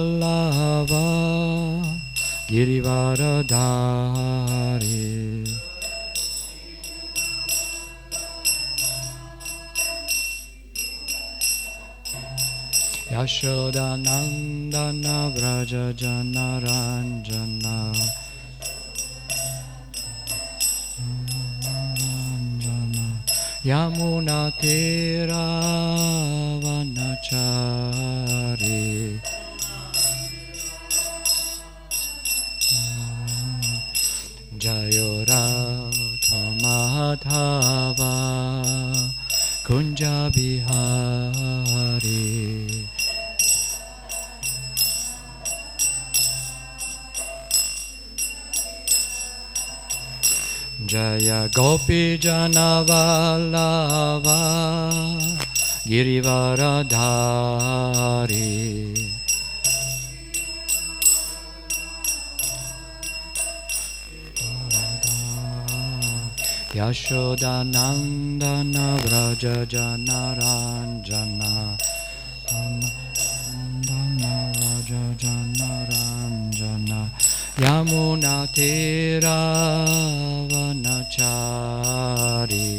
Vallabha Girivaradhari Yashodanandana Vraja Janaranjana Yamuna Tira Vanachari Jayoratha Madhava Kunja Bihari Jaya Gopi Jana Vallabha Girivaradhari Yashodanandana Vraja Janaranjana Nandana Vraja Janaranjana Yamuna Tira Vanachari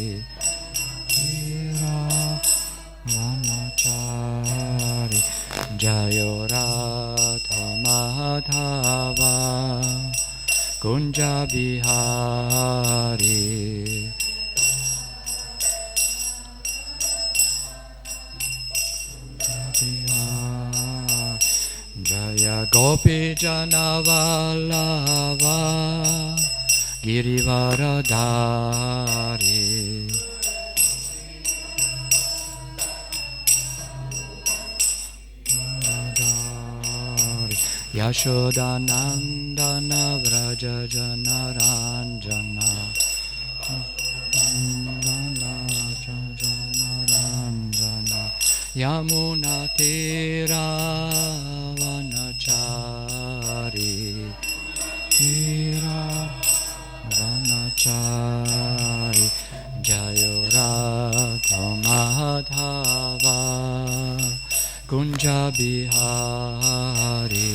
Jayoratha Madhava Kunja Bihari Jaya Gopi Jana Vallabha Girivaradhari Yashodanandana Vraja Janaranjana Yamuna Tira Vanachari Jayoratha Madhava Kunja Bihari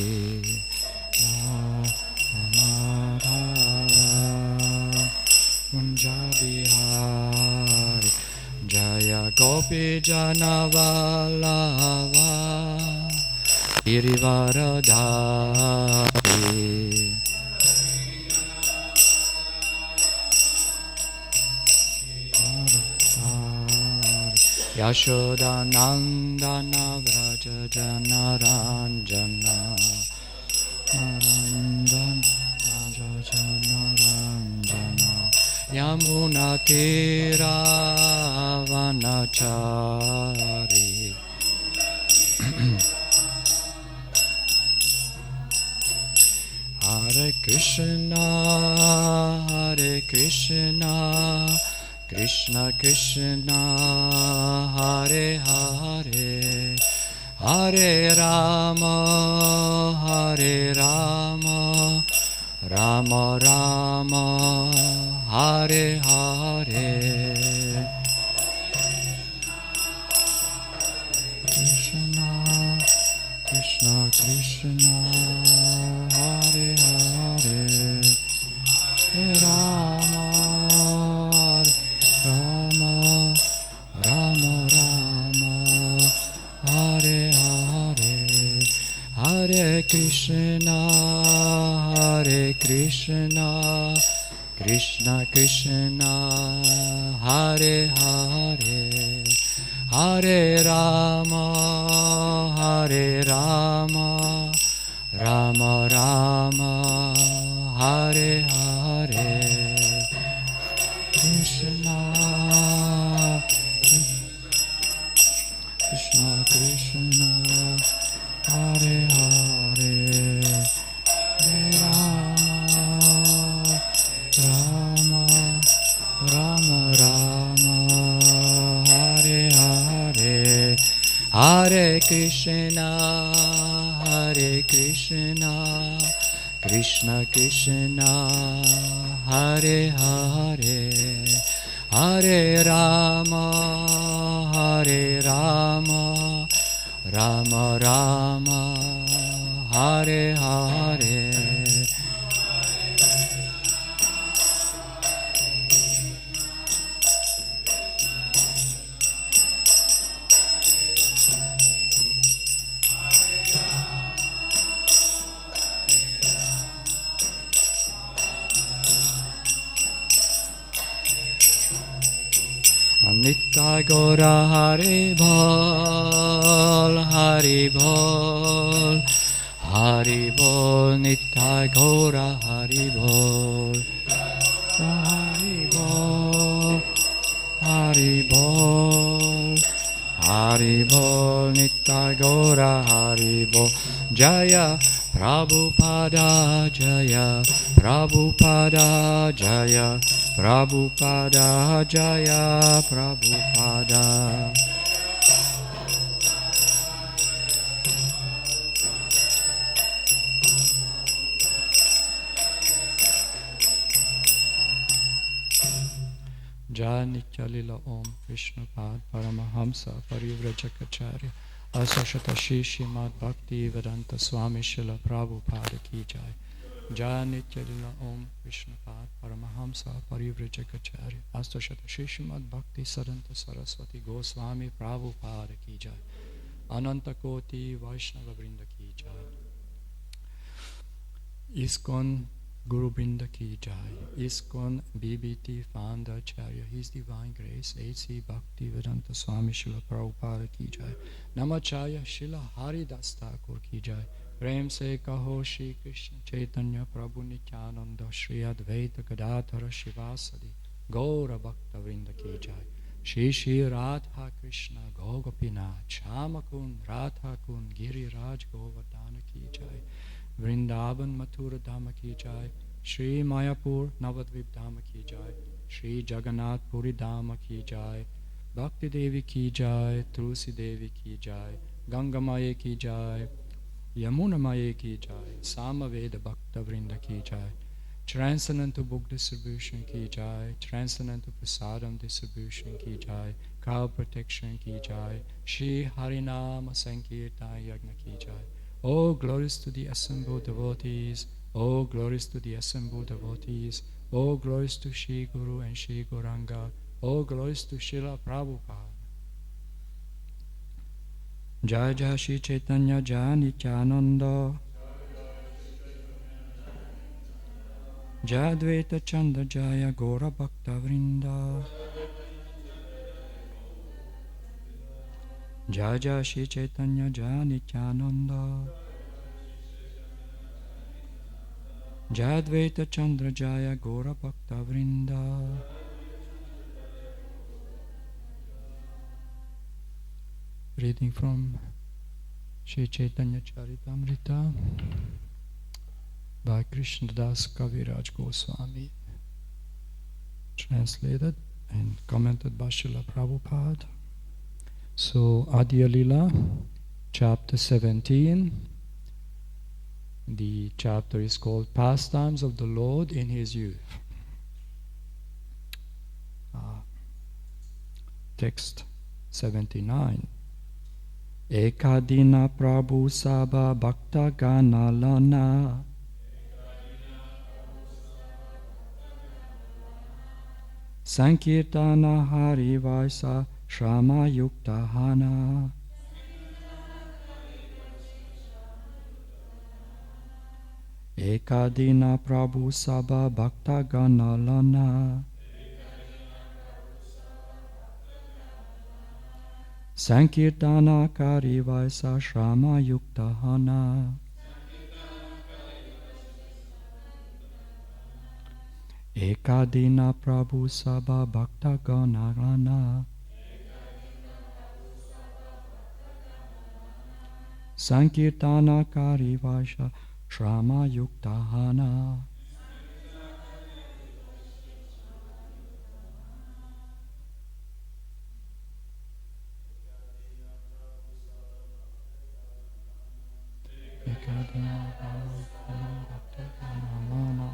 Kunja Bihari Jaya Gopi Jana Vallabha Girivaradhari Yashodanandana Vraja Janaranjana Yamuna Tira Vanachari Hare Krishna Hare Krishna Krishna Krishna Hare Hare Hare Rama Hare Rama Rama Rama Hare Hare Krishna Krishna Krishna Hare Hare Hare Rama Rama Rama Rama Hare Hare Hare Krishna Krishna Krishna Hare Hare Hare Rama Rama Rama Hare Hare Krishna Krishna Krishna Hare Hare Rama Rama Rama Hare Hare Hare Krishna Krishna Krishna Hare Hare Hare Rama Rama Rama Hare Hare. Nitya Gaura Hari Bol, Hari Bol, Hari Bol, Nitya Gaura Hari Bol, Hari Bol, Hari Bol, Hari Bol, Nitya Gaura Hari Bol. Jaya Prabhupada Jaya, Prabhupada Jaya, Prabhupada Jaya, Prabhupada. Jai Nityalila Om Vishnupad Paramahamsa Parivrajacharya Asashata Shishimad Bhakti Vedanta Swami Shila Prabhupada Ki Jai. Jai Nityalila Om Vishnupad Paramahamsa Parivrajacharya Asashata Shishimad Bhakti Sadanta Saraswati Goswami Prabhupada Ki Jai. Ananta Koti Vaishnava Vrinda Ki Jai. ISKCON Guru Brinda Ki Jai. ISKCON BBT Founder Acharya, His Divine Grace, A.C. Bhakti Vedanta Swami Srila Prabhupada Ki Jai. Namacharya Srila Haridas Thakur Ki Jai. Prem se kaho Shri Krishna Chaitanya Prabhu Nityananda Shri Advaita Gadadhara Shivasadi Gaura Bhakta Vrinda Ki Jai. Shri Shri Radha Krishna Gogopinath Shamakun Radha Kun Giriraj Govardhana Ki Jai. Vrindavan Mathura Dhama Ki Jai, Shri Mayapur Navadvip Dhama Ki Jai, Shri Jagannath Puri Dhama Ki Jai, Bhakti Devi Ki Jai, Tulsi Devi Ki Jai, Ganga Maya Ki Jai, Yamuna Maya Ki Jai, Samaveda Bhakta Vrinda Ki Jai, Transcendental Book Distribution Ki Jai, Transcendental Prasadam Distribution Ki Jai, Cow Protection Ki Jai, Shri Harinama Sankirtan Yagna Ki Jai. Oh, glories to the assembled devotees. Oh, glories to the assembled devotees. Oh, glories to Shri Guru and Shri Gauranga. Oh, glories to Srila Prabhupada. Jai Jai Shri Chaitanya Jai Nityananda. Jai Advaita Chanda Jaya Gaura Bhakta Vrinda. Jai Jai Shri Chaitanya Jai Nityananda. Jai Advaita Chandra Jaya Gaura Bhakta Vrinda. Reading from Sri Caitanya Charitamrita by Krishnadas Kaviraj Goswami, translated and commented by Srila Prabhupada. So, Adya Lila, chapter 17. The chapter is called Pastimes of the Lord in His Youth. Text 79. Ekadina Prabhu Sabha Bhakta Gana Lana Sankirtana Hari Vaisa Shrama Yukta Hana Ekadina Prabhu Sabha Bhakta Gana Lana Sankirtana Kari Vaisa Shrama Yukta Hana Ekadina Prabhu Sabha Bhakta Gana Lana Sankirtana Kari Vaisa Shrama Yukta Hana. Ekadina Prabhu Bhakta Gana Lana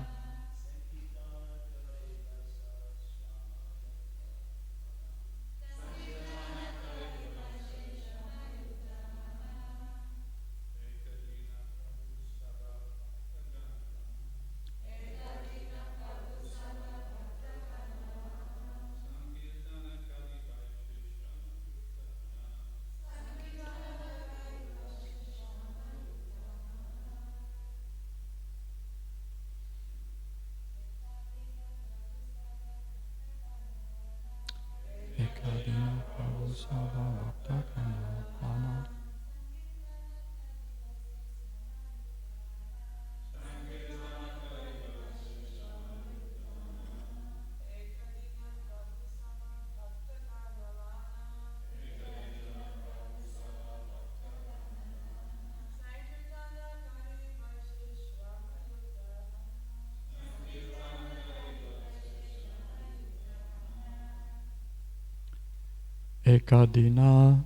Ekadina,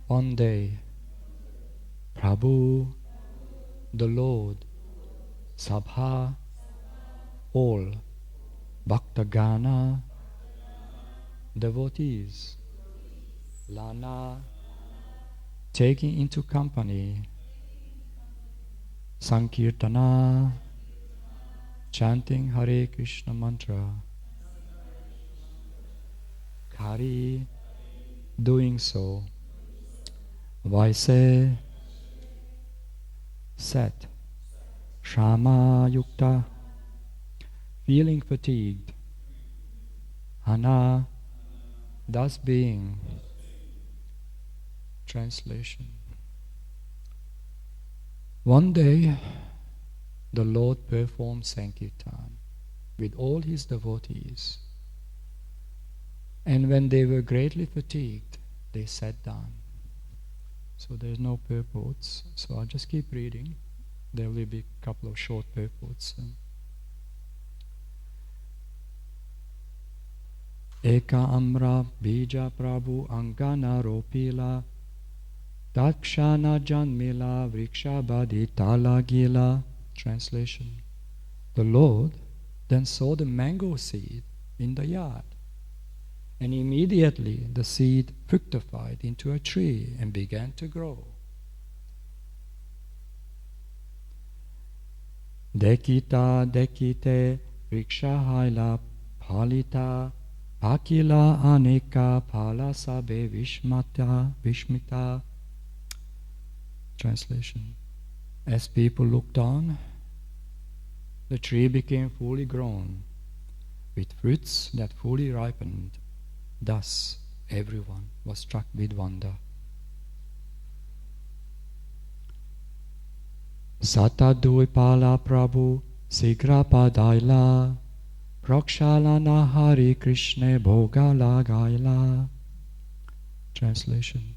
one day, Prabhu, the Lord, Sabha, all, Bhaktagana, devotees, Lana, taking into company, Sankirtana, chanting Hare Krishna mantra, Kari, doing so, Vaise, set, Shama Yukta, feeling fatigued, Hana, thus being. Translation. One day, the Lord performed Sankirtan with all his devotees. And when they were greatly fatigued, they sat down. So there's no purports, so I'll just keep reading. There will be a couple of short purports. Eka amra bija prabhu angana ropila dakshana janmila vriksha baditala gila. Translation. The Lord then saw the mango seed in the yard, and immediately the seed fructified into a tree and began to grow. Dekita dekite vriksha haila palita Akila aneka pala sabe vishmita. Translation. As people looked on, the tree became fully grown, with fruits that fully ripened. Thus, everyone was struck with wonder. Sataduipala Prabhu Sigra Padaila Prakshalana Hari Krishna Bhogala Gaila. Translation.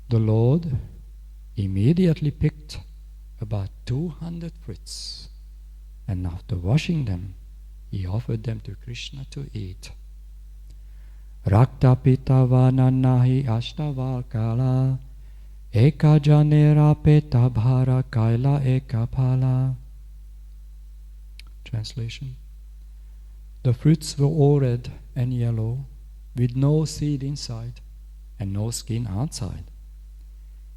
The Lord immediately picked about 200 fruits, and after washing them, he offered them to Krishna to eat. Rakta Pitavananahi Ashtavalkala Eka Janera Peta Bhara Kaila Eka Pala. Translation. The fruits were all red and yellow, with no seed inside and no skin outside.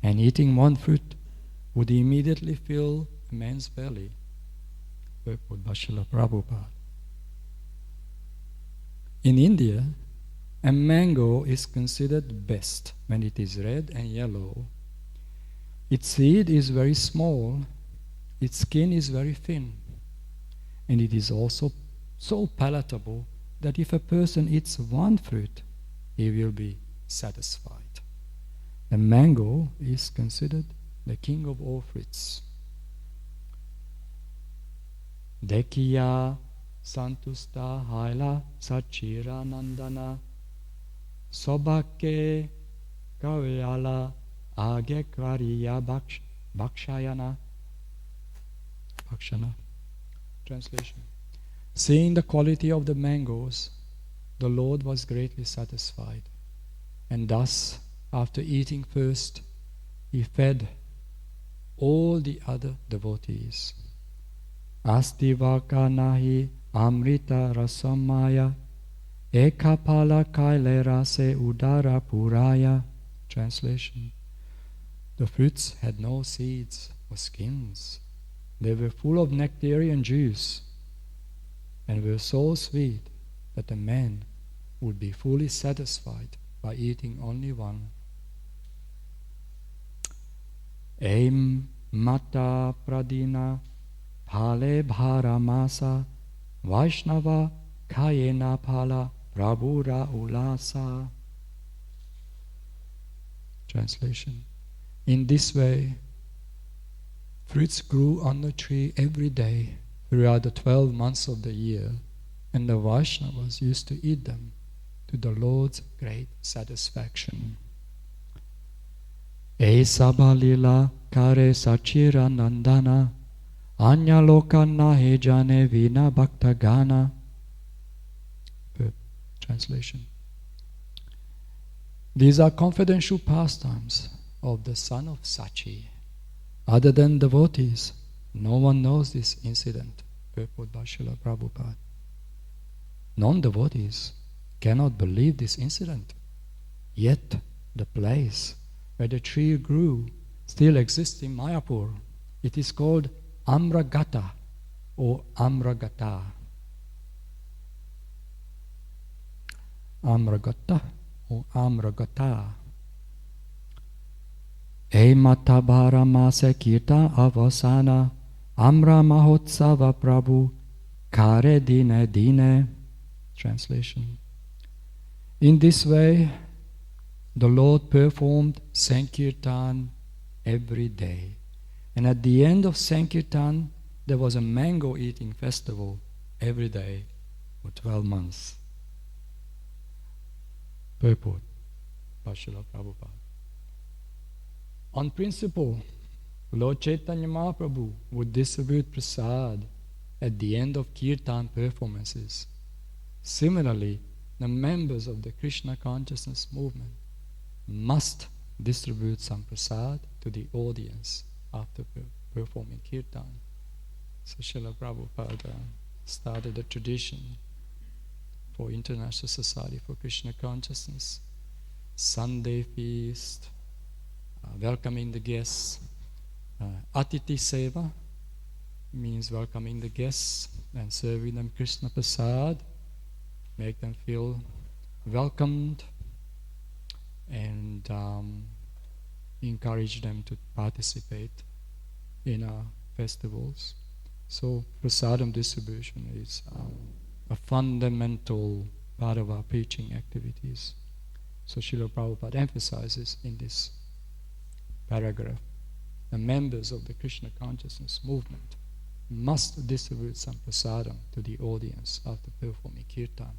And eating one fruit would immediately fill a man's belly. Purport by Srila Prabhupada. In India, a mango is considered best when it is red and yellow. Its seed is very small, its skin is very thin, and it is also so palatable that if a person eats one fruit, he will be satisfied. The mango is considered the king of all fruits. Dekiya santusta haila sachira nandana sobake kavyala agekvariya bhakshana. Translation. Seeing the quality of the mangoes, the Lord was greatly satisfied, and thus, after eating first, he fed all the other devotees. Astivaka nahi amrita rasamaya ekapala kaile rase udara puraya. Translation. The fruits had no seeds or skins. They were full of nectarian juice and were so sweet that a man would be fully satisfied by eating only one. Aim mata pradina pale bharamasa Vaishnava kayena pala prabhura ulasa. Translation. In this way, fruits grew on the tree every day throughout the 12 months of the year, and the Vaishnavas used to eat them to the Lord's great satisfaction. Esabalila kare sachira nandana anya lokana hejane vina bhaktagana. Translation. These are confidential pastimes of the son of Sachi. Other than devotees, no one knows this incident. Purport by Srila Prabhupada. Non-devotees cannot believe this incident. Yet the place where the tree grew still exists in Mayapur. It is called Amragata or Amragata. Amragata or Amragata. Ematabhara masa kirtan avasana Amra mahotsava prabhu kare dine dine. Translation. In this way, the Lord performed Sankirtan every day. And at the end of Sankirtan, there was a mango eating festival every day for 12 months. Purport by Srila Prabhupada. On principle, Lord Chaitanya Mahaprabhu would distribute prasad at the end of Kirtan performances. Similarly, the members of the Krishna consciousness movement must distribute some prasad to the audience after performing Kirtan. So Srila Prabhupada started a tradition for International Society for Krishna Consciousness. Sunday feast, welcoming the guests. Atiti Seva means welcoming the guests and serving them Krishna Prasad, make them feel welcomed, and encourage them to participate in our festivals. So prasadam distribution is a fundamental part of our preaching activities. So Srila Prabhupada emphasizes in this paragraph, the members of the Krishna consciousness movement must distribute some prasadam to the audience after performing kirtan.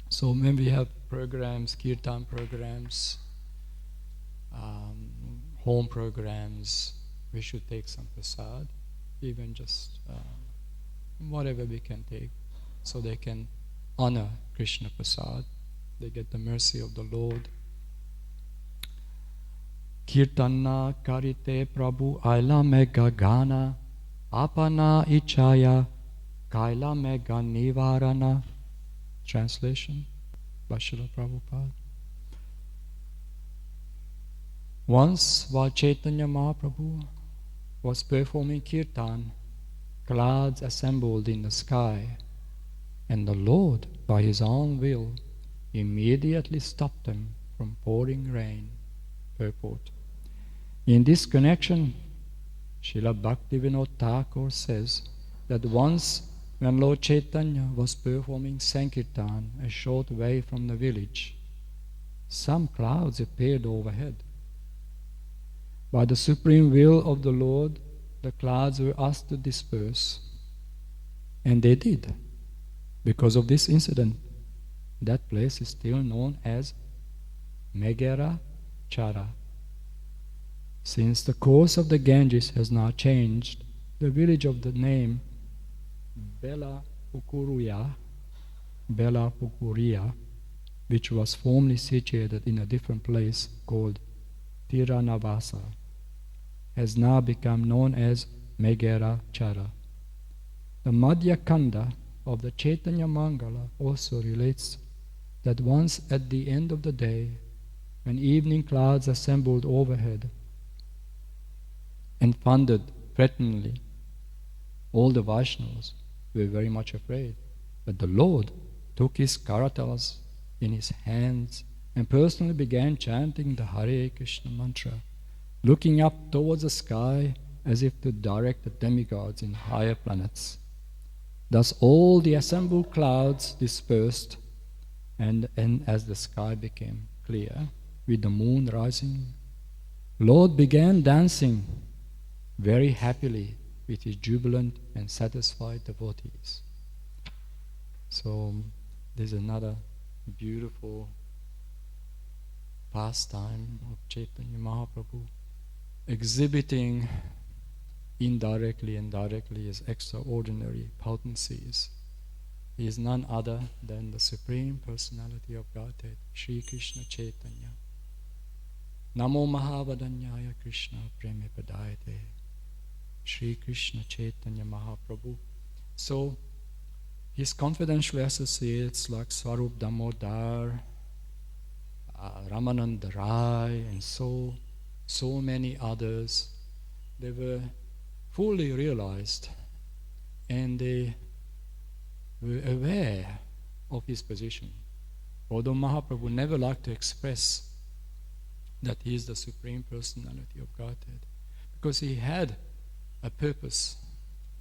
So when we have programs, kirtan programs, home programs, we should take some prasad, even just whatever we can take, so they can honor Krishna Prasad. They get the mercy of the Lord. Kirtana karite prabhu aila mega gana apana ichaya kaila mega nivarana. Translation by Srila Prabhupada. Once while Chaitanya Mahaprabhu was performing kirtan, clouds assembled in the sky, and the Lord, by his own will, immediately stopped them from pouring rain. Purport. In this connection, Srila Bhaktivinoda Thakur says that once when Lord Chaitanya was performing Sankirtan a short way from the village, some clouds appeared overhead. By the supreme will of the Lord, the clouds were asked to disperse. And they did. Because of this incident, that place is still known as Megara Chara. Since the course of the Ganges has now changed, the village of the name Bela Pukuria, which was formerly situated in a different place called Tiranavasa, has now become known as Megara Chara. The Madhya Kanda of the Chaitanya Mangala also relates that once at the end of the day, when evening clouds assembled overhead and thundered threateningly, all the Vaishnavas were very much afraid. But the Lord took his karatalas in his hands and personally began chanting the Hare Krishna mantra, looking up towards the sky as if to direct the demigods in higher planets. Thus all the assembled clouds dispersed, and as the sky became clear, with the moon rising, Lord began dancing very happily with his jubilant and satisfied devotees. So there's another beautiful pastime of Chaitanya Mahaprabhu, exhibiting indirectly and directly his extraordinary potencies. He is none other than the Supreme Personality of Godhead, Sri Krishna Chaitanya, Namo Mahavadanyaya Krishna Preme Padayate Shri Krishna Chaitanya Mahaprabhu. So his confidential associates like Swarup Damodar, Ramananda Rai, and so many others, they were fully realized and they were aware of his position. Although Mahaprabhu never liked to express that he is the Supreme Personality of Godhead, because he had a purpose.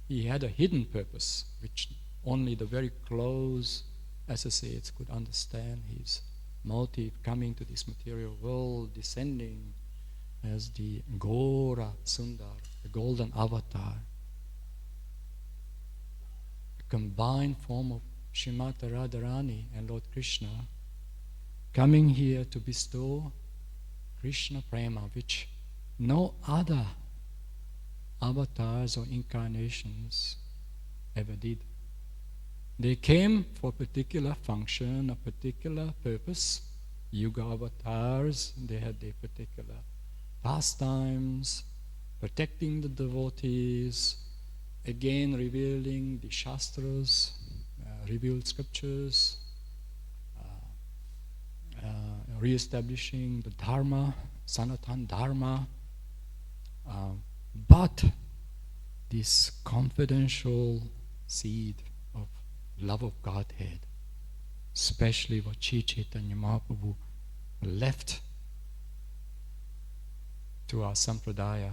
He had a hidden purpose, which only the very close associates could understand. His motive coming to this material world, descending as the Gora Sundar, the golden avatar, a combined form of Srimati Radharani and Lord Krishna, coming here to bestow Krishna Prema, which no other avatars or incarnations ever did. They came for a particular function, a particular purpose. Yuga avatars, they had their particular pastimes, protecting the devotees, again revealing the Shastras, revealed scriptures, re-establishing the Dharma, Sanatan Dharma. But this confidential seed of love of Godhead, especially what Sri Chaitanya Mahaprabhu left to our Sampradaya,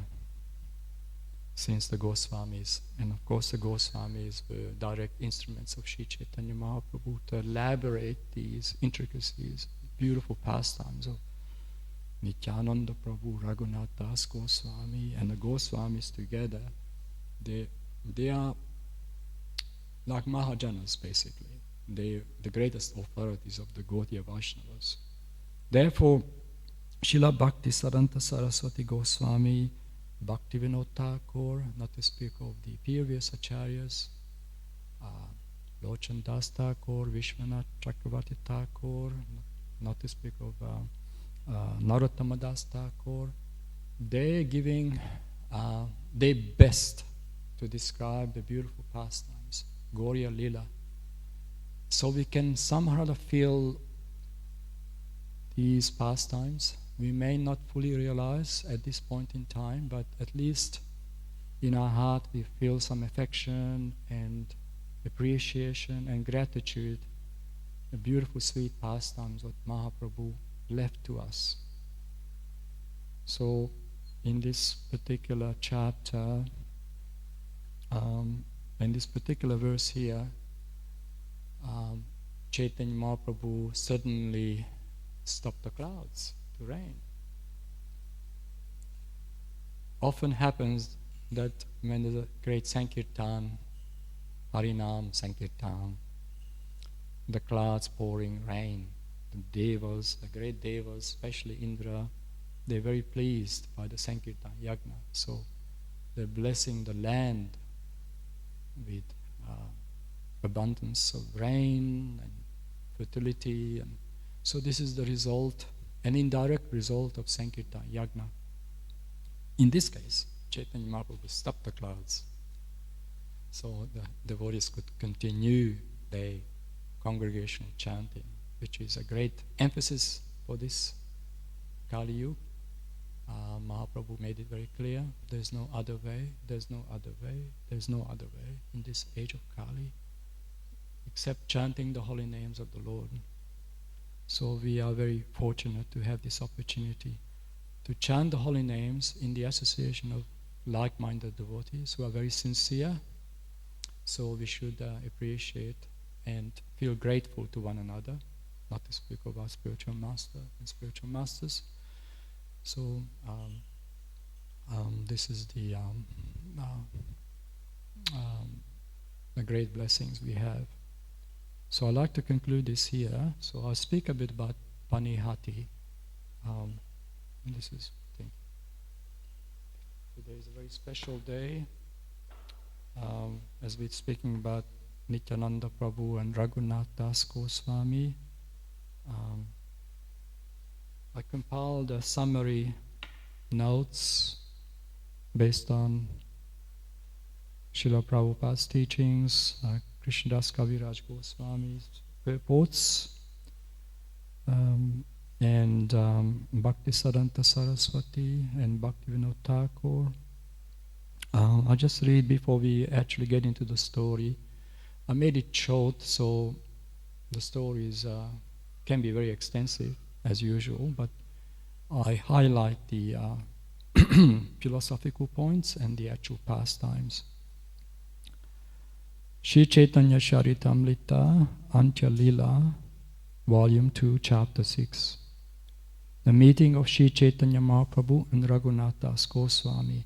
since the Goswamis, and of course the Goswamis were direct instruments of Sri Chaitanya Mahaprabhu to elaborate these intricacies, beautiful pastimes of Nityananda Prabhu, Raghunath Das Goswami, and the Goswamis together. They are like Mahajanas, basically. They are the greatest authorities of the Gaudiya Vaishnavas. Therefore, Srila Bhakti Saranta Saraswati Goswami, Bhaktivinoda Thakur, not to speak of the previous acharyas, Lochan Das Thakur, Vishwanath Chakravarti Thakur, not to speak of Narottama Das Thakur, they're giving their best to describe the beautiful pastimes, Gauriya Lila. So we can somehow feel these pastimes. We may not fully realize at this point in time, but at least in our heart we feel some affection and appreciation and gratitude, the beautiful sweet pastimes that Mahaprabhu left to us. So in this particular chapter, in this particular verse here, Chaitanya Mahaprabhu suddenly stopped the clouds to rain. Often happens that when there's a great Sankirtan, Harinam Sankirtan, the clouds pouring rain, the devas, the great devas, especially Indra, they're very pleased by the Sankirtan Yagna. So they're blessing the land with abundance of rain and fertility. And so this is the result, an indirect result of Sankirtan Yagna. In this case, Chaitanya Mahaprabhu stopped the clouds, so the devotees could continue their congregational chanting, which is a great emphasis for this Kali Yuga. Mahaprabhu made it very clear, there's no other way, there's no other way, there's no other way in this age of Kali except chanting the holy names of the Lord. So we are very fortunate to have this opportunity to chant the holy names in the association of like-minded devotees who are very sincere. So we should appreciate and feel grateful to one another, not to speak of our spiritual master and spiritual masters. So this is the great blessings we have. So I'd like to conclude this here. So I'll speak a bit about Panihati. This is, I think, today is a very special day. As we're speaking about Nityananda Prabhu and Raghunath Das Goswami. I compiled a summary notes based on Srila Prabhupada's teachings, Krishnadas Kaviraj Goswami's purports, and Bhaktisiddhanta Saraswati and Bhaktivinoda Thakur. I'll just read before we actually get into the story. I made it short, so the stories can be very extensive as usual, but I highlight the philosophical points and the actual pastimes. Sri Caitanya Caritamrita, Antya Lila, Volume 2, Chapter 6. The meeting of Sri Caitanya Mahaprabhu and Raghunath Das Goswami.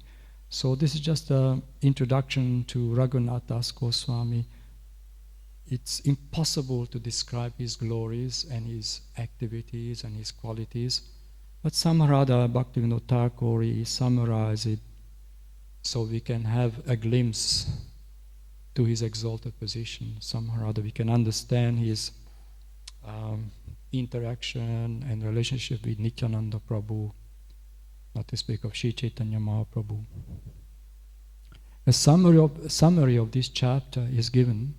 So this is just an introduction to Raghunath Das Goswami. It's impossible to describe his glories and his activities and his qualities, but somehow or other Bhaktivinoda Thakur summarized it so we can have a glimpse to his exalted position. Somehow or other we can understand his interaction and relationship with Nityananda Prabhu, not to speak of Sri Chaitanya Mahaprabhu. A summary of this chapter is given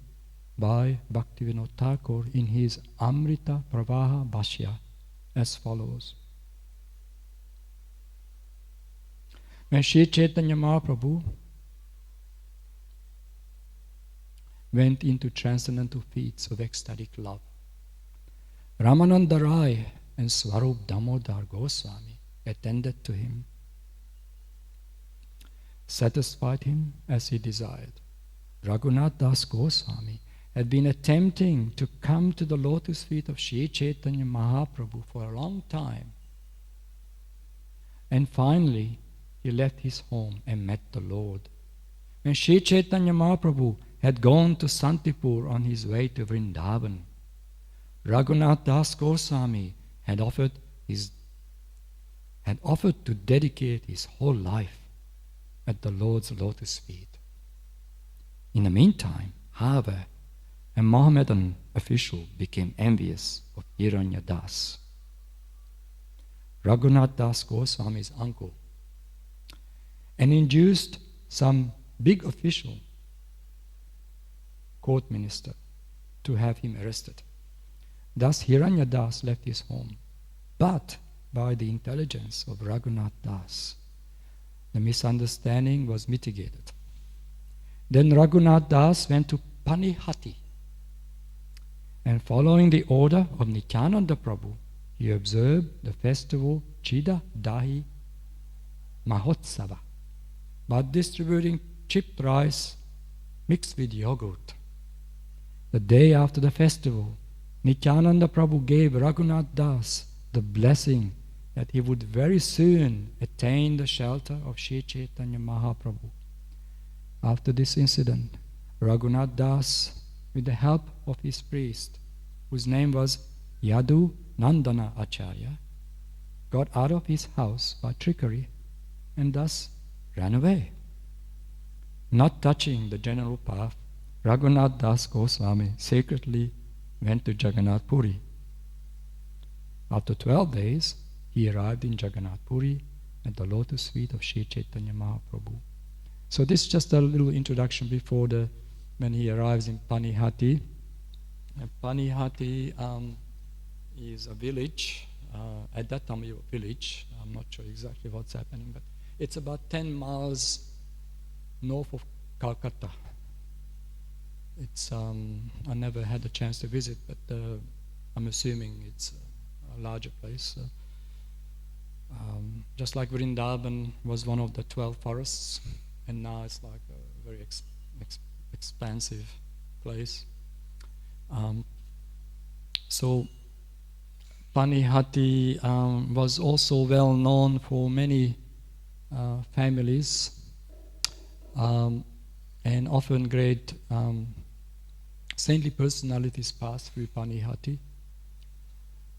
by Bhaktivinoda Thakur in his Amrita Pravaha Bhashya as follows. When Sri Chaitanya Mahaprabhu went into transcendental feats of ecstatic love, Ramananda Rai and Swarup Damodar Goswami attended to him, satisfied him as he desired. Raghunath Das Goswami had been attempting to come to the lotus feet of Sri Chaitanya Mahaprabhu for a long time. And finally, he left his home and met the Lord. When Sri Chaitanya Mahaprabhu had gone to Santipur on his way to Vrindavan, Raghunath Das Goswami had offered to dedicate his whole life at the Lord's lotus feet. In the meantime, however, a Mohammedan official became envious of Hiranya Das, Raghunath Das Goswami's uncle, and induced some big official, court minister, to have him arrested. Thus Hiranya Das left his home, but by the intelligence of Raghunath Das, the misunderstanding was mitigated. Then Raghunath Das went to Panihati, and following the order of Nityananda Prabhu, he observed the festival Chida Dahi Mahotsava by distributing chipped rice mixed with yogurt. The day after the festival, Nityananda Prabhu gave Raghunath Das the blessing that he would very soon attain the shelter of Sri Chaitanya Mahaprabhu. After this incident, Raghunath Das, with the help of his priest, whose name was Yadu Nandana Acharya, got out of his house by trickery and thus ran away. Not touching the general path, Raghunath Das Goswami secretly went to Jagannath Puri. After 12 days, he arrived in Jagannath Puri at the lotus feet of Sri Chaitanya Mahaprabhu. So this is just a little introduction before when he arrives in Panihati. Panihati is a village. At that time, it was a village. I'm not sure exactly what's happening, but it's about 10 miles north of Calcutta. It's I never had a chance to visit, but I'm assuming it's a larger place. Just like Vrindavan was one of the 12 forests, and now it's like a very expansive place. So Panihati was also well known for many families, and often great saintly personalities passed through Panihati.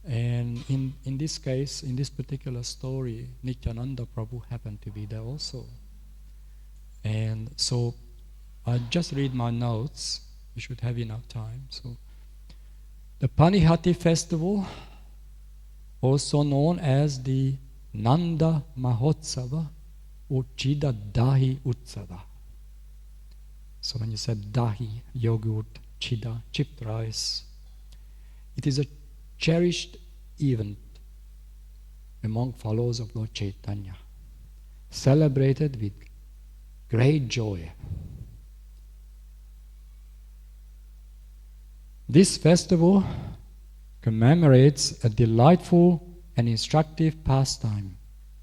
And in this case, in this particular story, Nityananda Prabhu happened to be there also. And so I just read my notes. We should have enough time. So the Panihati festival also known as the Nanda Mahotsava or Chida Dahi Utsava. So when you said Dahi, yogurt, Chida, chipped rice, it is a cherished event among followers of Lord Caitanya, celebrated with great joy. This festival commemorates a delightful and instructive pastime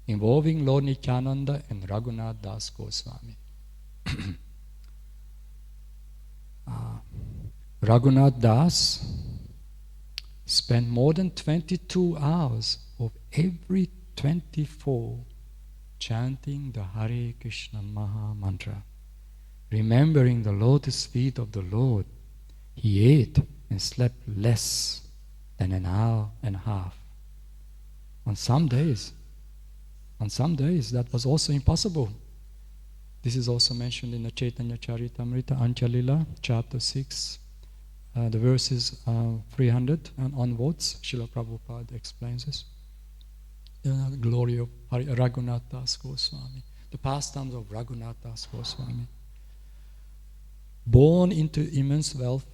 involving Lord Nityananda and Raghunath Das Goswami. Raghunath Das spent more than 22 hours of every 24 chanting the Hare Krishna Maha Mantra, remembering the lotus feet of the Lord. He ate and slept less than an hour and a half. On some days that was also impossible. This is also mentioned in the Caitanya Caritamrita Anchalila, chapter 6, the verses 300 and onwards. Srila Prabhupada explains this. The glory of Raghunath Das Goswami, the pastimes of Raghunath Das Goswami. Born into immense wealth,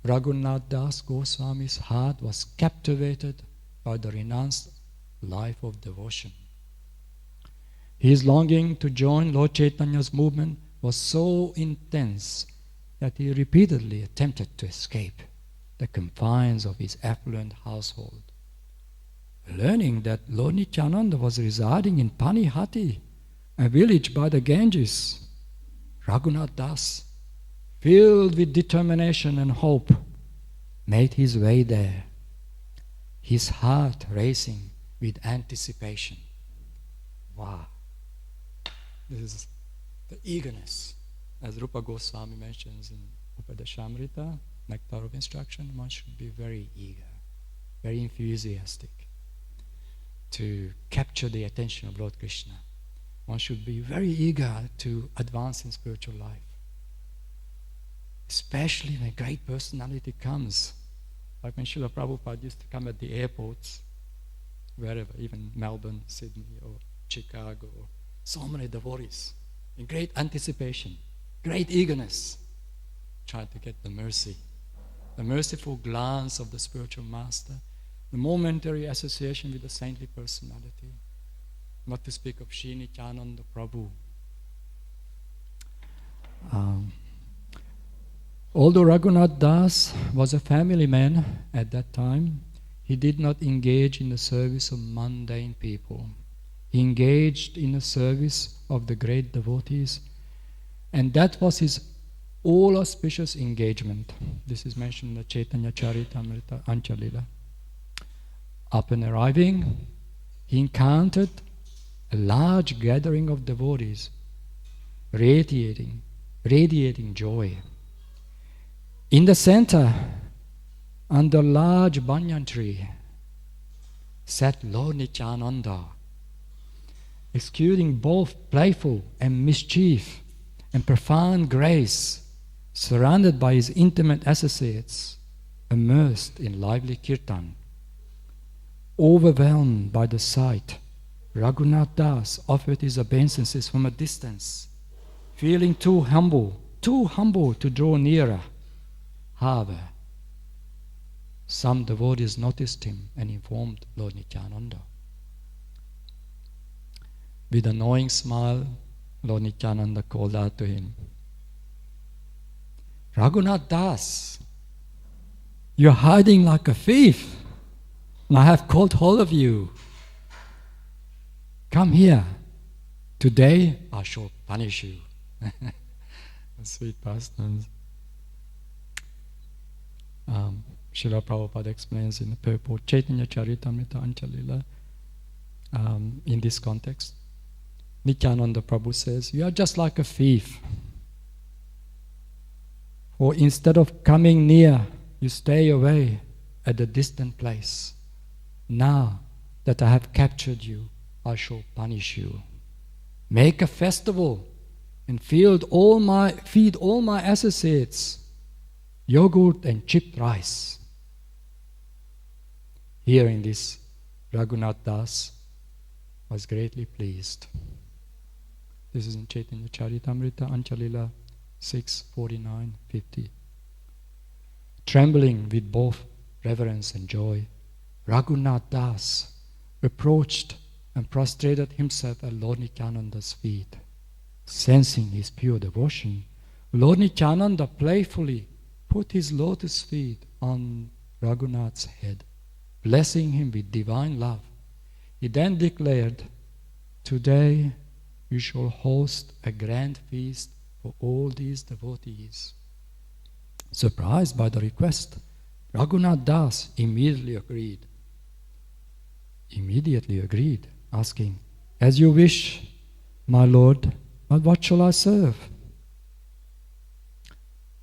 Raghunath Das Goswami's heart was captivated by the renounced life of devotion. His longing to join Lord Chaitanya's movement was so intense that he repeatedly attempted to escape the confines of his affluent household. Learning that Lord Nityananda was residing in Panihati, a village by the Ganges, Raghunath Das, filled with determination and hope, made his way there, his heart racing with anticipation. Wow. This is the eagerness. As Rupa Goswami mentions in Upadeshamrita, Nectar of Instruction, one should be very eager, very enthusiastic to capture the attention of Lord Krishna. One should be very eager to advance in spiritual life. Especially when a great personality comes. Like when Srila Prabhupada used to come at the airports, wherever, even Melbourne, Sydney, or Chicago, so many devotees, in great anticipation, great eagerness, trying to get the mercy, the merciful glance of the spiritual master, the momentary association with the saintly personality, not to speak of Shri Nityananda Prabhu. Although Raghunath Das was a family man at that time, he did not engage in the service of mundane people. He engaged in the service of the great devotees, and that was his all-auspicious engagement. This is mentioned in the Caitanya Caritamrita Anchalila. Upon arriving, he encountered a large gathering of devotees, radiating joy. In the center, under a large banyan tree, sat Lord Nityananda, executing both playful and mischief and profound grace, surrounded by his intimate associates, immersed in lively kirtan. Overwhelmed by the sight, Raghunath Das offered his obeisances from a distance, feeling too humble to draw nearer. However, some devotees noticed him and informed Lord Nityananda. With a knowing smile, Lord Nityananda called out to him, "Raghunath Das, you're hiding like a thief, and I have caught hold of you. Come here. Today I shall punish you." Sweet pastimes. Srila Prabhupada explains in the purport Caitanya Caritamrita Anchalila in this context. Nityananda Prabhu says, "You are just like a thief. For instead of coming near, you stay away at a distant place. Now that I have captured you, I shall punish you. Make a festival and feed all my associates yogurt and chipped rice." Hearing this, Raghunath Das was greatly pleased. This is in Caitanya Charitamrita, Anchalila 6:49-50. Trembling with both reverence and joy, Raghunath Das approached and prostrated himself at Lord Nityananda's feet. Sensing his pure devotion, Lord Nityananda playfully put his lotus feet on Raghunath's head, blessing him with divine love. He then declared, "Today you shall host a grand feast for all these devotees." Surprised by the request, Raghunath Das immediately agreed, asking, "As you wish, my lord, but what shall I serve?"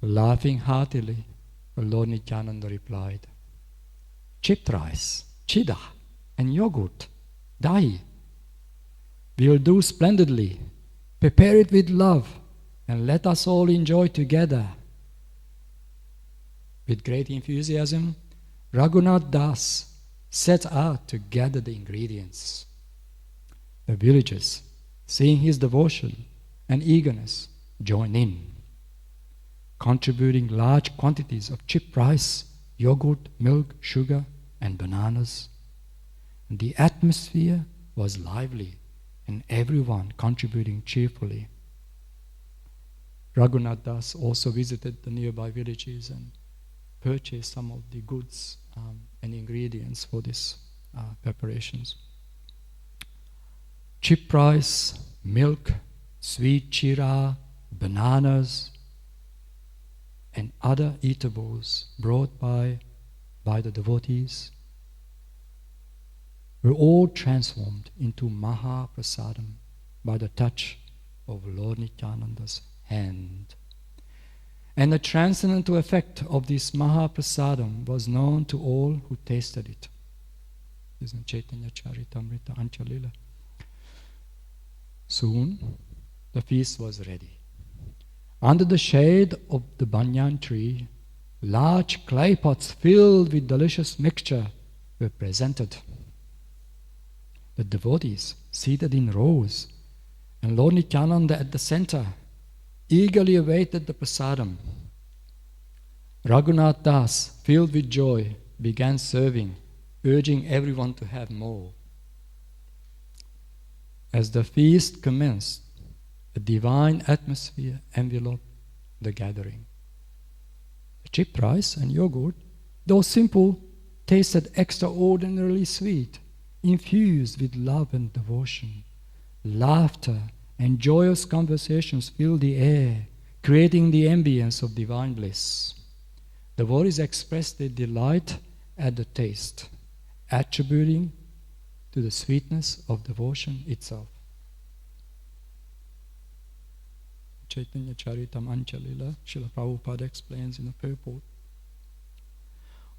Laughing heartily, Lord Nityananda replied, "Chipped rice, chida, and yogurt, dahi. We'll do splendidly. Prepare it with love, and let us all enjoy together." With great enthusiasm, Raghunath Das set out to gather the ingredients. The villagers, seeing his devotion and eagerness, joined in, contributing large quantities of chipped rice, yogurt, milk, sugar, and bananas. And the atmosphere was lively, and everyone contributing cheerfully. Raghunath Das also visited the nearby villages and purchased some of the goods and ingredients for these preparations. Chipped rice, milk, sweet chira, bananas, and other eatables brought by the devotees were all transformed into Mahaprasadam by the touch of Lord Nityananda's hand. And the transcendental effect of this Mahaprasadam was known to all who tasted it. This is in Caitanya Charitamrita, Anchalila. Soon, the feast was ready. Under the shade of the banyan tree, large clay pots filled with delicious mixture were presented. The devotees, seated in rows, and Lord Nityananda at the center, eagerly awaited the prasadam. Raghunath Das, filled with joy, began serving, urging everyone to have more. As the feast commenced, a divine atmosphere enveloped the gathering. The chipped rice and yogurt, though simple, tasted extraordinarily sweet, infused with love and devotion. Laughter and joyous conversations filled the air, creating the ambience of divine bliss. The devotees expressed their delight at the taste, attributing to the sweetness of devotion itself. Caitanya Charitam Anchalila, Srila Prabhupada explains in the purport.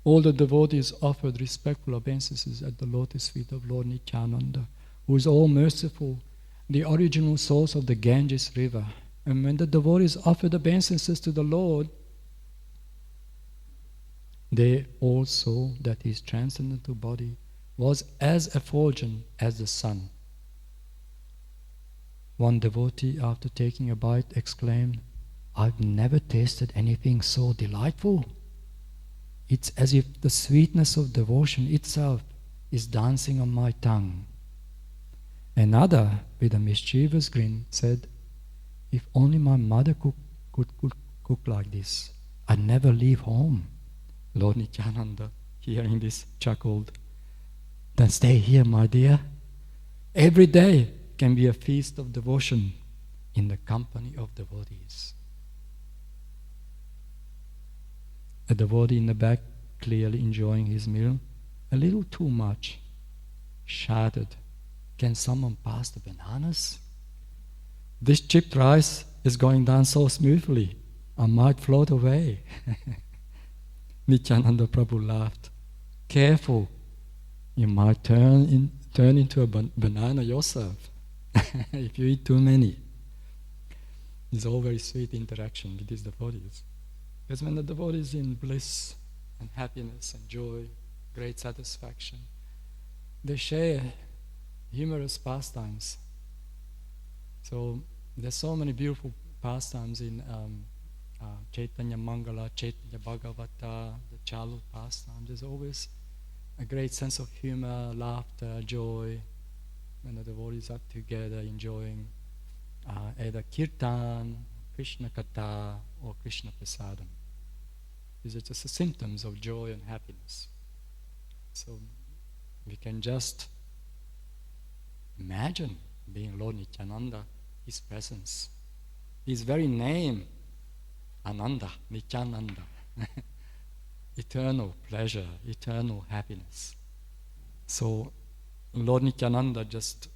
All the devotees offered respectful obeisances at the lotus feet of Lord Nityananda, who is all merciful, the original source of the Ganges river. And when the devotees offered obeisances to the Lord, they all saw that his transcendental body was as effulgent as the sun. One devotee, after taking a bite, exclaimed, "I've never tasted anything so delightful. It's as if the sweetness of devotion itself is dancing on my tongue." Another, with a mischievous grin, said, "If only my mother could cook like this, I'd never leave home." Lord Nityananda, hearing this, chuckled, "Then stay here, my dear. Every day can be a feast of devotion in the company of devotees." A devotee in the back, clearly enjoying his meal, a little too much, shouted, "Can someone pass the bananas? This chipped rice is going down so smoothly, I might float away." Nityananda Prabhu laughed. "Careful, you might turn into a banana yourself if you eat too many." It's all very sweet interaction with these devotees. Because when the devotee is in bliss and happiness and joy, great satisfaction, they share humorous pastimes. So there's so many beautiful pastimes in Caitanya Mangala, Caitanya Bhagavata, the childhood pastimes. There's always a great sense of humor, laughter, joy, when the devotees are together enjoying either kirtan, Krishna Katha, or Krishna Prasadam. These are just the symptoms of joy and happiness. So we can just imagine being Lord Nityananda, His presence. His very name, Ananda, Nityananda. Eternal pleasure, eternal happiness. So Lord Nityananda just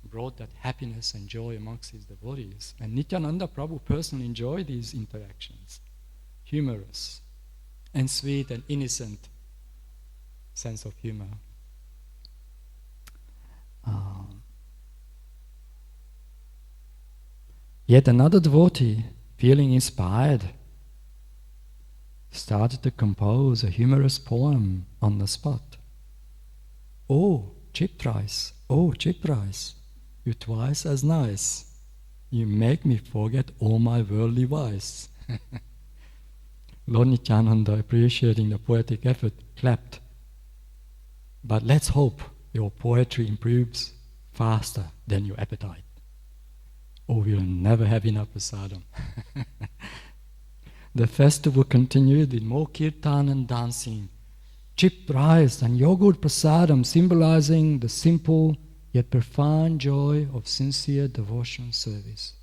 brought that happiness and joy amongst his devotees. And Nityananda Prabhu personally enjoyed these interactions. Humorous and sweet and innocent sense of humor. Yet another devotee, feeling inspired, started to compose a humorous poem on the spot. Oh, cheap rice, you're twice as nice. You make me forget all my worldly vice. Lord Nityananda, appreciating the poetic effort, clapped. But let's hope your poetry improves faster than your appetite, or we'll never have enough prasadam. The festival continued with more kirtan and dancing, cheap rice and yogurt prasadam, symbolizing the simple yet profound joy of sincere devotional service.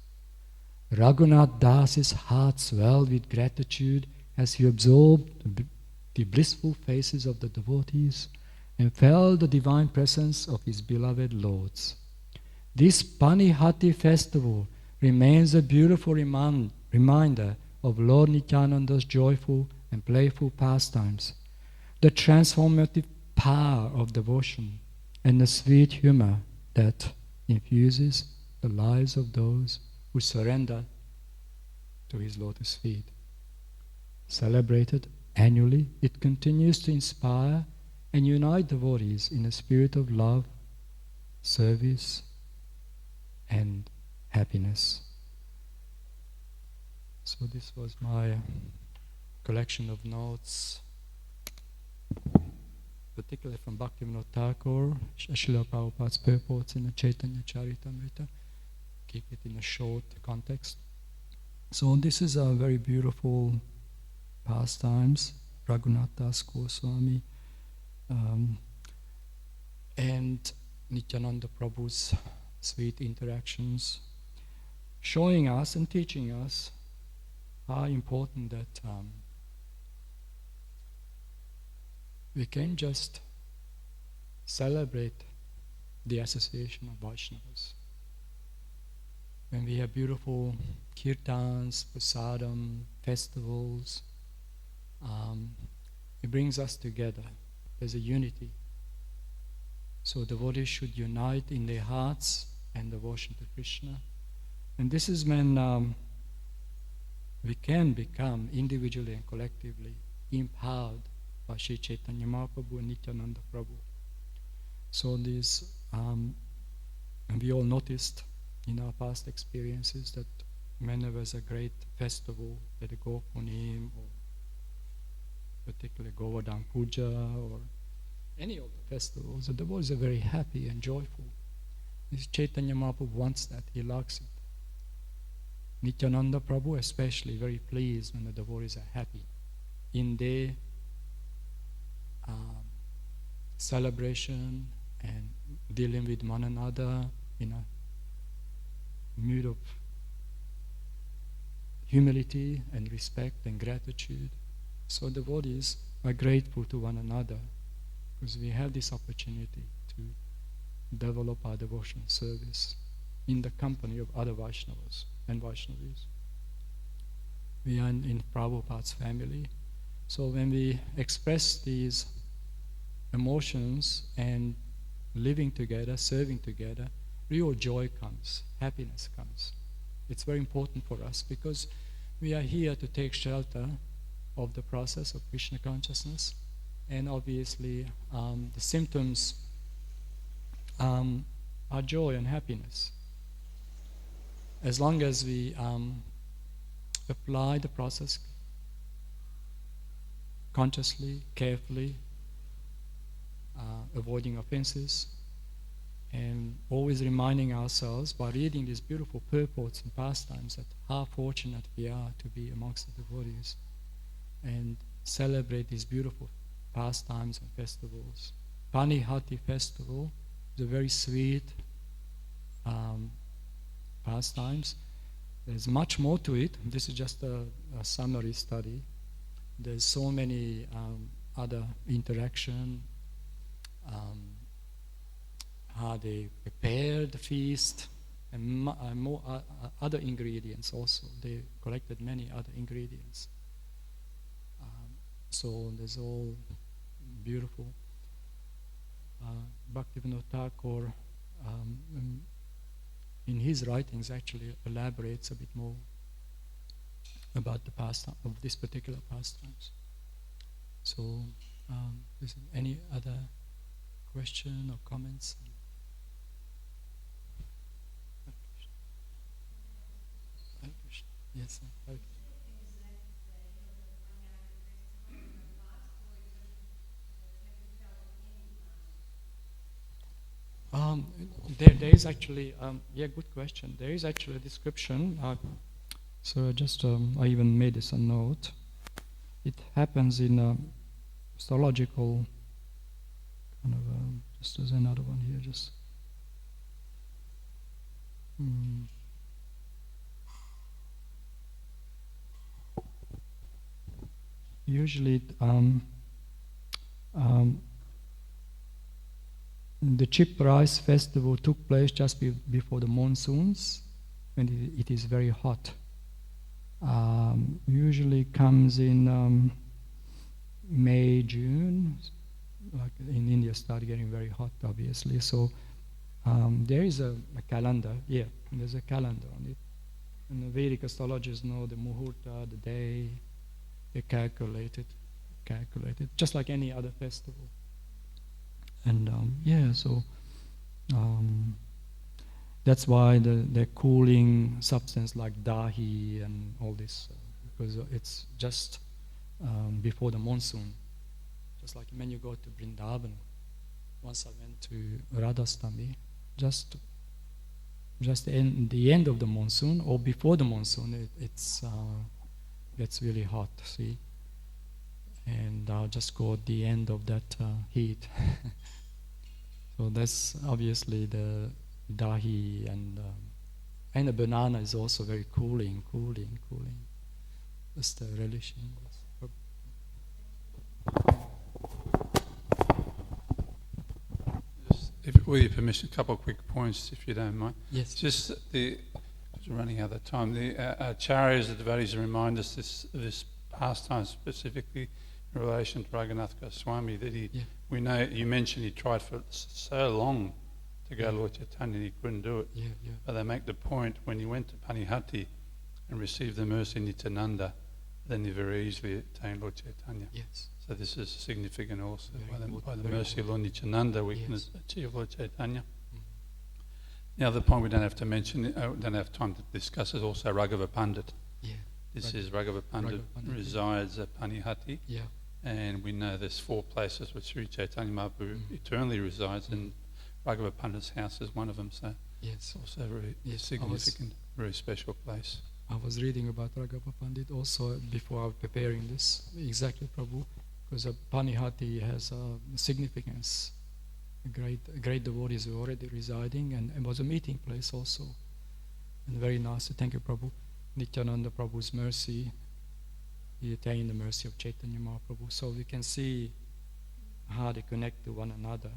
Raghunath Das's heart swelled with gratitude as he absorbed the blissful faces of the devotees and felt the divine presence of his beloved lords. This Panihati festival remains a beautiful reminder of Lord Nityananda's joyful and playful pastimes, the transformative power of devotion, and the sweet humor that infuses the lives of those who surrender to his lotus feet. Celebrated annually, it continues to inspire and unite devotees in a spirit of love, service, and happiness. So this was my collection of notes, particularly from Bhaktivinoda Thakur, Srila Prabhupada's purports in the Caitanya Charitamrita. Keep it in a short context. So this is a very beautiful pastimes, Raghunath Das Goswami, and Nityananda Prabhu's sweet interactions, showing us and teaching us how important that we can just celebrate the association of Vaishnavas. When we have beautiful kirtans, prasadam, festivals, it brings us together. There's a unity. So devotees should unite in their hearts and devotion to Krishna. And this is when we can become individually and collectively empowered by Sri Chaitanya Mahaprabhu and Nityananda Prabhu. So this, and we all noticed in our past experiences that whenever there's a great festival, that a Gopunim or particularly Govardhana Puja or any of the festivals, the devotees are very happy and joyful. This Chaitanya Mahaprabhu wants that, he likes it. Nityananda Prabhu especially very pleased when the devotees are happy in their celebration and dealing with one another in a mood of humility and respect and gratitude. So devotees are grateful to one another because we have this opportunity to develop our devotional service in the company of other Vaishnavas and Vaishnavis. We are in Prabhupada's family. So when we express these emotions and living together, serving together, real joy comes, happiness comes. It's very important for us because we are here to take shelter of the process of Krishna consciousness, and obviously the symptoms our joy and happiness. As long as we apply the process consciously, carefully, avoiding offenses, and always reminding ourselves by reading these beautiful purports and pastimes that how fortunate we are to be amongst the devotees and celebrate these beautiful pastimes and festivals. Panihati festival is a very sweet pastimes. There's much more to it. This is just a summary study. There's so many other interaction, how they prepare the feast, and more other ingredients also. They collected many other ingredients. So there's all beautiful. Bhaktivinoda Thakur, in his writings, actually elaborates a bit more about the pastime of this particular pastimes. So, is there any other question or comments? Yes, sir. Okay. There is actually, good question. There is actually a description. So I even made this a note. It happens in a astrological kind of, just as another one here, usually the chip rice festival took place just before the monsoons, when it is very hot. Usually comes in May, June. Like in India, start getting very hot, obviously. So there is a calendar. Yeah, there's a calendar on it. And the Vedic astrologers know the muhurta, the day. They calculate it, just like any other festival. And so that's why the cooling substance like dahi and all this, because it's just before the monsoon. Just like when you go to Vrindavan. Once I went to Radhastami, just in the end of the monsoon or before the monsoon, it's gets really hot, see? And I'll just go at the end of that heat. So that's obviously the dahi, and the banana is also very cooling. That's the relishing. With your permission, a couple of quick points, if you don't mind. Yes. Just running out of time. The acharyas, the devotees, remind us this pastime specifically in relation to Raghunath Goswami, that we know, you mentioned he tried for so long to go to Lord Chaitanya and he couldn't do it. But they make the point, when he went to Panihati and received the mercy of Nityananda, then he very easily attained Lord Chaitanya. Yes. So this is significant also. By the mercy of Lord Nityananda, we can achieve Lord Chaitanya. The other point we don't have to mention, don't have time to discuss, is also Raghava Pandit. This is Raghava Pandit resides at Panihati. And we know there's 4 places where Sri Chaitanya Mahaprabhu eternally resides, and Raghava Pandit's house is one of them. So it's also a very significant, very special place. I was reading about Raghava Pandit also before I was preparing this. Exactly, Prabhu, because Panihati has a significance. Great devotees were already residing, and it was a meeting place also. And very nice. Thank you, Prabhu. Nityananda Prabhu's mercy, he attained the mercy of Chaitanya Mahaprabhu. So we can see how they connect to one another.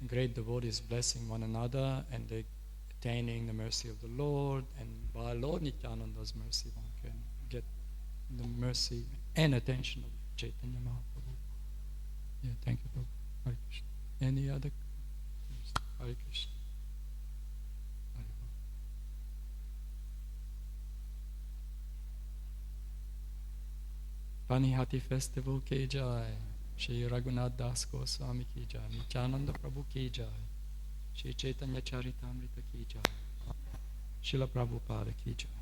Great devotees blessing one another, and they attaining the mercy of the Lord. And by Lord Nityananda's mercy, one can get the mercy and attention of Chaitanya Mahaprabhu. Thank you, Prabhu. Hare Krishna. Any other? Hare Krishna. Panihati Festival ki jai. Shri Raghunath Das Goswami ki jai. Nityananda Prabhu ki jai. Shri Caitanya Caritamrita ki jai. Srila Prabhupada ki jai.